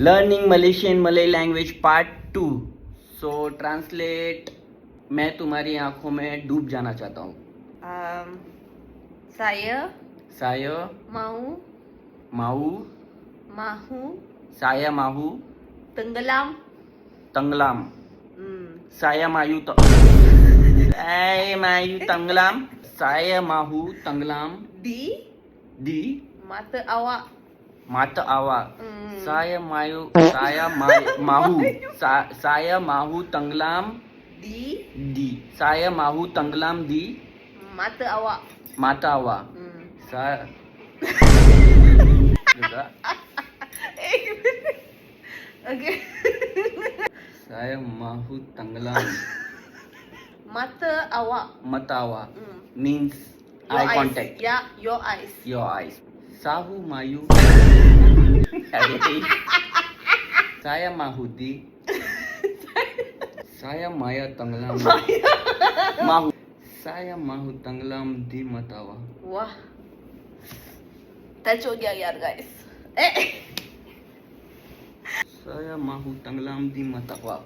Learning Malaysian Malay language part 2। सो translate, मैं तुम्हारी आंखों में डूब जाना चाहता हूँ। Saya Saya mau mahu mahu saya mahu tenggelam. tenggelam. Saya mahu tenggelam. Saya mahu tenggelam Di di mata awak. mata awak. Saya mahu tenggelam Di saya mahu tenggelam di mata awak. mata awak. Saya juga Okay. saya mahu tenggelam Mata awak. mata awak means Your eye eyes. contact. Yeah, your eyes. Your eyes. Sahu mayu. Saya mahu di. Saya maya tenggelam. Mahu. Saya mahu tenggelam di mata awak. Wah. Tajuk dia yaar guys. Saya mahu tenggelam di mata awak.